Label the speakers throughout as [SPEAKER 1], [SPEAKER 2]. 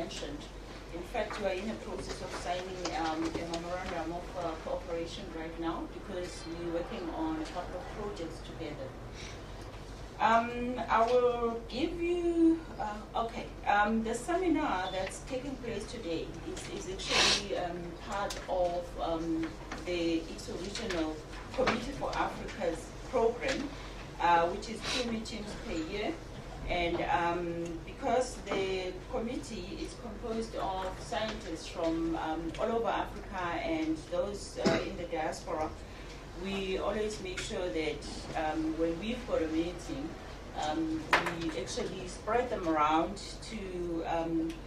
[SPEAKER 1] mentioned. In fact, we are in the process of signing a memorandum of cooperation right now because we're working on a couple of projects together. I will give you, the seminar that's taking place today is actually part of the ICSO Regional Committee for Africa's program, which is 2 meetings per year. And because the committee is composed of scientists from all over Africa and those in the diaspora, we always make sure that when we've got a meeting, we actually spread them around to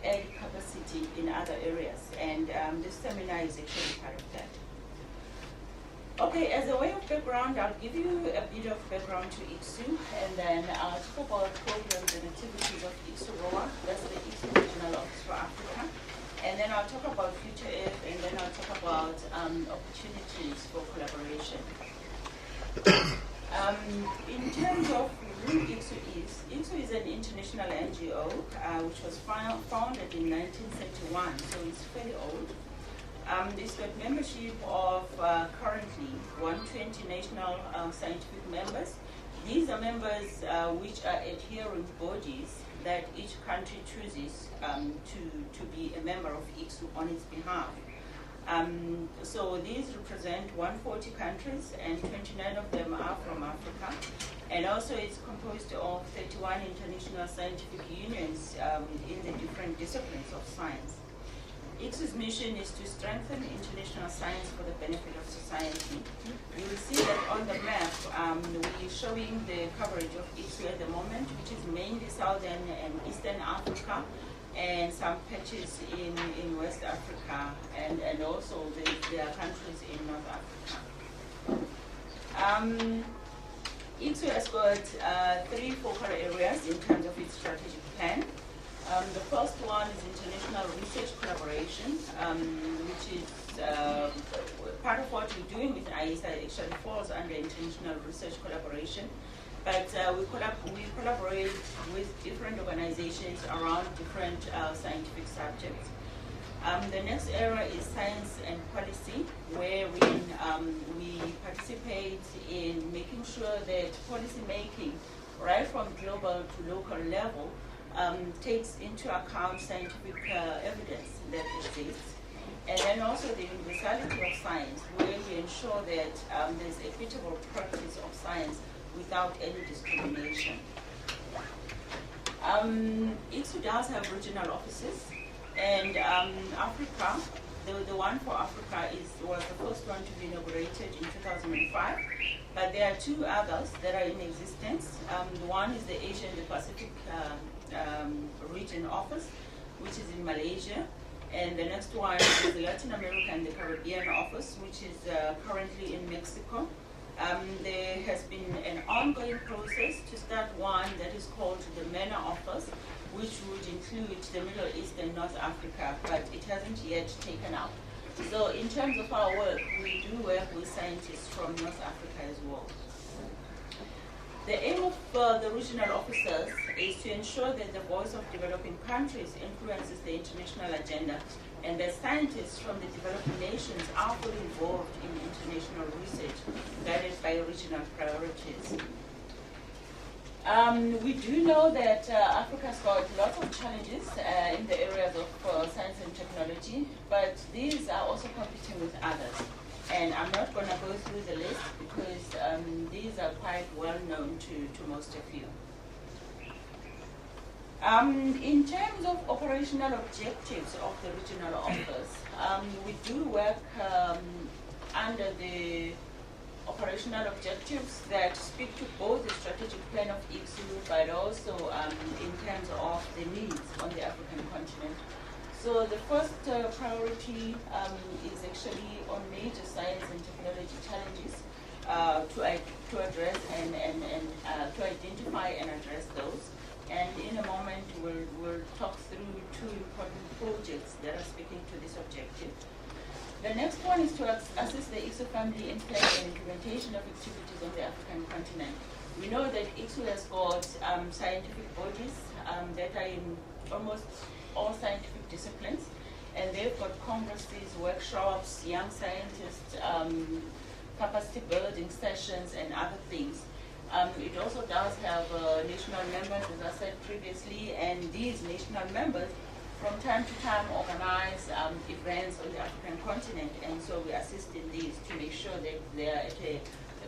[SPEAKER 1] add capacity in other areas. And this seminar is actually part of that. Okay, as a way of background, I'll give you a bit of background to ICSO, and then I'll talk about programs and activities of ICSO ROA, that's the ICSO Regional Office for Africa. And then I'll talk about Future Earth, and then I'll talk about opportunities for collaboration. In terms of who ICSO is an international NGO which was founded in 1931, so it's fairly old. It's got membership of currently 120 national scientific members. These are members which are adhering bodies that each country chooses to be a member of ICSO on its behalf. So these represent 140 countries, and 29 of them are from Africa. And also it's composed of 31 international scientific unions in the different disciplines of science. ICSO's mission is to strengthen international science for the benefit of society. You will see that on the map, we're showing the coverage of ICSO at the moment, which is mainly Southern and Eastern Africa, and some patches in West Africa, and also there are countries in North Africa. ICSO has got 3 focal areas in terms of its strategic plan. The first one is international research collaboration, which is part of what we're doing with ISA actually falls under international research collaboration. But we collaborate with different organizations around different scientific subjects. The next area is science and policy, where we participate in making sure that policy making, right from global to local level, takes into account scientific evidence that exists. And then also the universality of science, where we ensure that there's equitable practice of science without any discrimination. ICSO does have regional offices, and Africa, the one for Africa was the first one to be inaugurated in 2005, but there are 2 others that are in existence. One is the Asia and the Pacific region office, which is in Malaysia, and the next one is the Latin America and the Caribbean office, which is currently in Mexico. There has been an ongoing process to start one that is called the MENA office, which would include the Middle East and North Africa, but it hasn't yet taken up. So in terms of our work, we do work with scientists from North Africa as well. The aim of the regional officers is to ensure that the voice of developing countries influences the international agenda, and that scientists from the developing nations are fully involved in international research guided by regional priorities. We do know that Africa's got lots of challenges in the areas of science and technology, but these are also competing with others. And I'm not going to go through the list because these are quite well known to most of you. In terms of operational objectives of the regional office, we do work under the operational objectives that speak to both the strategic plan of ICSO, but also in terms of the needs on the African continent. So the first priority is actually on major science and technology challenges to address and to identify and address those. And in a moment, we'll talk through 2 important projects that are speaking to this objective. The next one is to assist the ICSO family in planning and implementation of activities on the African continent. We know that ICSO has got scientific bodies that are in almost all scientific disciplines. And they've got congresses, workshops, young scientists, capacity building sessions, and other things. It also does have national members, as I said previously, and these national members from time to time organize events on the African continent, and so we assist in these to make sure that they are at a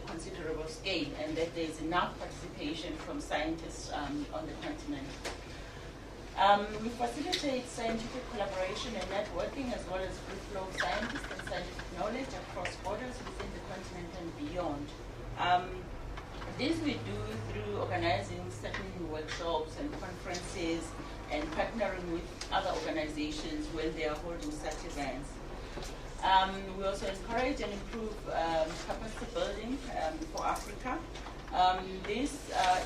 [SPEAKER 1] considerable scale and that there is enough participation from scientists on the continent. We facilitate scientific collaboration and networking, as well as free flow of scientists and scientific knowledge across borders within the continent and beyond. This we do through organizing certain workshops and conferences and partnering with other organizations when they are holding such events. We also encourage and improve capacity building for Africa. This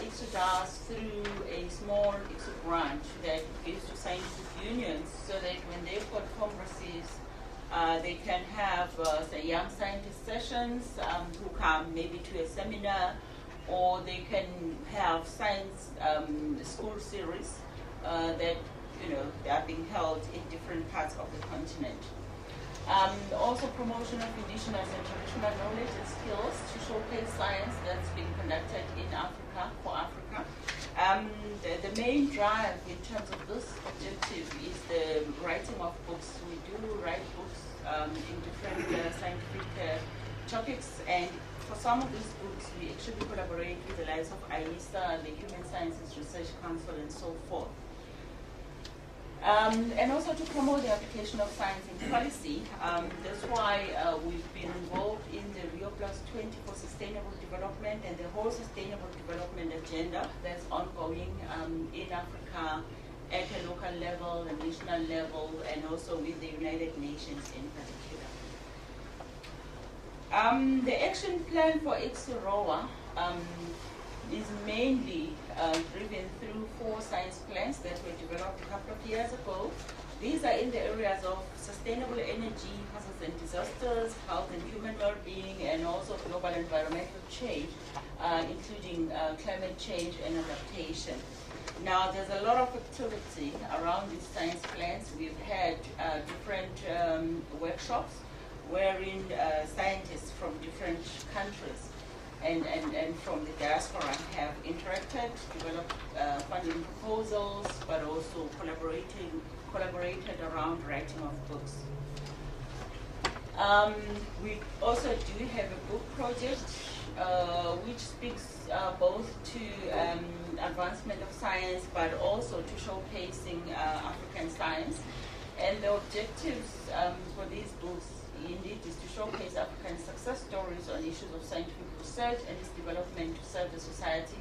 [SPEAKER 1] ICSO does through a small ICSO grant that gives to scientific unions so that when they've got congresses, they can have say young scientist sessions who come maybe to a seminar, or they can have science school series that they are being held in different parts of the continent. Also promotion of indigenous and traditional knowledge and skills to showcase science that's being conducted in Africa, for Africa. The main drive in terms of this objective is the writing of books. We do write books in different scientific topics, and for some of these books we actually collaborate with the likes of AISA, the Human Sciences Research Council, and so forth. And also to promote the application of science in policy. That's why we've been involved in the Rio Plus 20 for sustainable development and the whole sustainable development agenda that's ongoing in Africa at a local level, a national level, and also with the United Nations in particular. The action plan for ICSO-ROA is mainly driven through 4 science plans that were developed a couple of years ago. These are in the areas of sustainable energy, hazards and disasters, health and human well-being, and also global environmental change, including climate change and adaptation. Now, there's a lot of activity around these science plans. We've had different workshops wherein scientists from different countries and from the diaspora have interacted, developed funding proposals, but also collaborated around writing of books. We also do have a book project which speaks both to advancement of science, but also to showcasing African science. And the objectives for these books indeed is to showcase African success stories on issues of scientific research and its development to serve the society,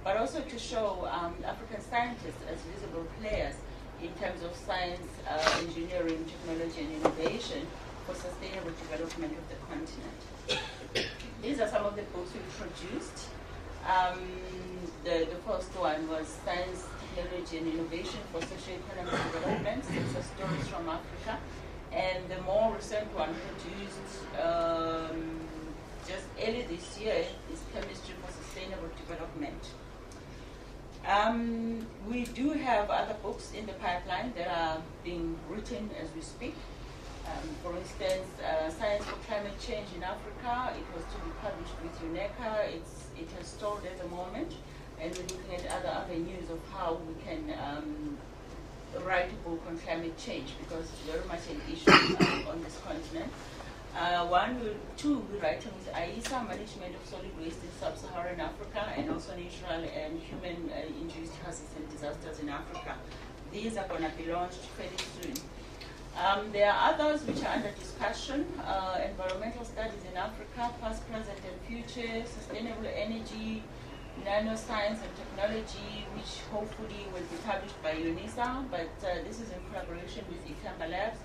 [SPEAKER 1] but also to show African scientists as visible players in terms of science, engineering, technology, and innovation for sustainable development of the continent. These are some of the books we produced. The first one was Science, Technology, and Innovation for Socio-Economic Development, Success Stories from Africa. And the more recent one produced just early this year is Chemistry for Sustainable Development. We do have other books in the pipeline that are being written as we speak. For instance, Science for Climate Change in Africa, it was to be published with UNECA. It has stalled at the moment, and we're looking at other avenues of how we can write a book on climate change, because it's very much an issue on this continent. Two, we're writing with AISA, Management of Solid Waste in Sub-Saharan Africa, and also Natural and Human-Induced Hazards and Disasters in Africa. These are going to be launched fairly soon. There are others which are under discussion, environmental studies in Africa, past, present, and future, sustainable energy, nanoscience and technology, which hopefully will be published by UNISA, but this is in collaboration with Ikamba Labs.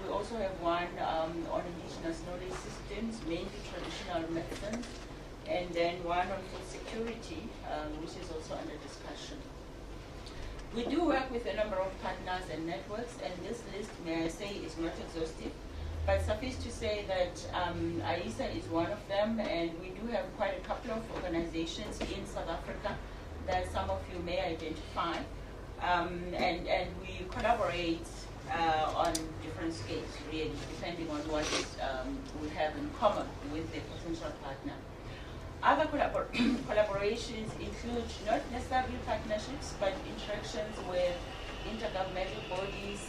[SPEAKER 1] We also have one on indigenous knowledge systems, mainly traditional medicine, and then one on food security, which is also under discussion. We do work with a number of partners and networks, and this list, may I say, is not exhaustive, but suffice to say that AISA is one of them, and we do have quite a couple of organizations in South Africa that some of you may identify. And we collaborate on different scales, really, depending on what we have in common with the potential partner. Other collaborations include not necessarily partnerships, but interactions with intergovernmental bodies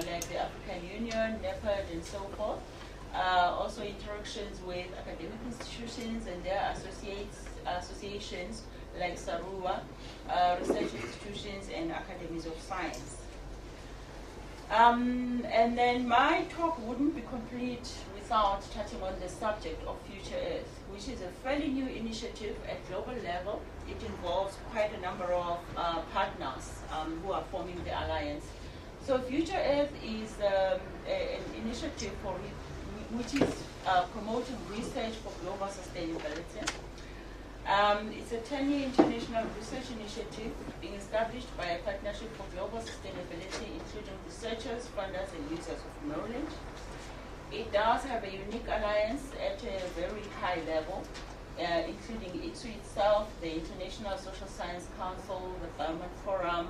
[SPEAKER 1] like the African Union, NEPAD, and so forth. Also interactions with academic institutions and their associations like SARUA, research institutions, and academies of science. And then my talk wouldn't be complete without touching on the subject of Future Earth, which is a fairly new initiative at global level. It involves quite a number of partners who are forming the alliance. So Future Earth is an initiative which is promoting research for global sustainability. It's a 10-year international research initiative being established by a partnership for global sustainability, including researchers, funders, and users of knowledge. It does have a unique alliance at a very high level, including ICSU itself, the International Social Science Council, the Berman Forum,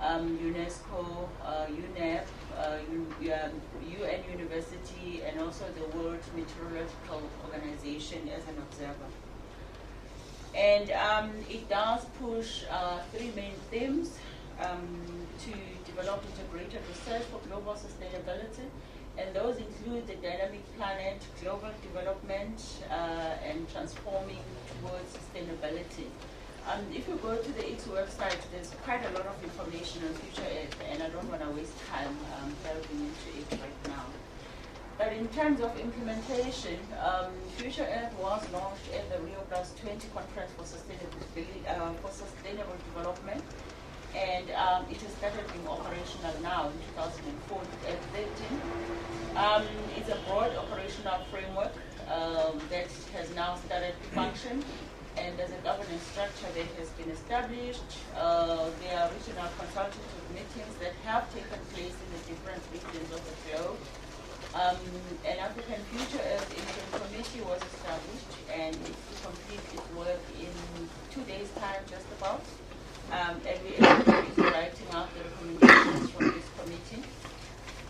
[SPEAKER 1] UNESCO, UNEP, UN University, and also the World Meteorological Organization as an observer. And it does push three main themes to develop integrated research for global sustainability. And those include the dynamic planet, global development, and transforming towards sustainability. If you go to the ICSU website, there's quite a lot of information on Future Earth, and I don't want to waste time delving into it right now. But in terms of implementation, Future Earth was launched at the Rio Plus 20 Conference for Sustainable Development, and it has started being operational now in 2013. It's a broad operational framework that has now started to function, and there's a governance structure that has been established. There are regional consultative meetings that have taken place in the different regions of the globe. An African Future Earth Interim Committee was established, and it's to complete its work in 2 days' time, just about. And we are writing out the recommendations from this committee.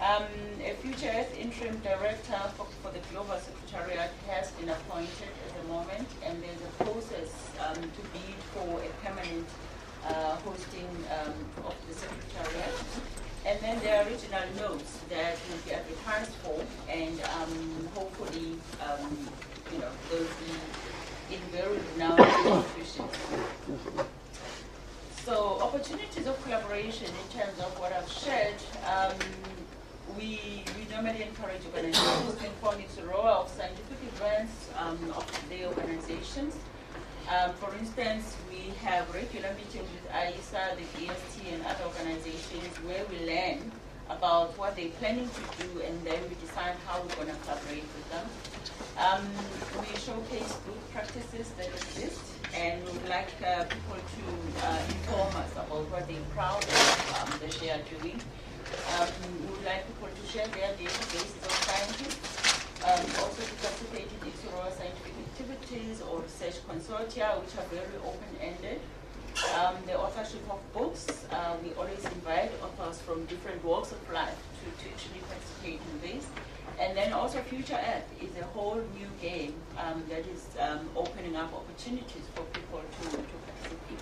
[SPEAKER 1] A Future Earth Interim Director for the Global Secretariat has been appointed at the moment, and there's a process to bid for a permanent hosting of the Secretariat. And then there are regional notes that will be advertised for, and hopefully, they'll be in very renowned institutions. So, opportunities of collaboration in terms of what I've shared, we normally encourage organizations to inform ICSUROA of scientific events of their organizations. For instance, we have regular meetings with AISA, the BST, and other organizations where we learn about what they're planning to do, and then we decide how we're going to collaborate with them. We showcase good practices that exist, and we would like people to inform us about what they're proud of that they are doing. We would like people to share their databases of scientists, also to participate in ICSUROA scientific activities or research consortia, which are very open-ended. The authorship of books, we always invite authors from different walks of life to actually participate in this. And then also Future Earth is a whole new game that is opening up opportunities for people to participate.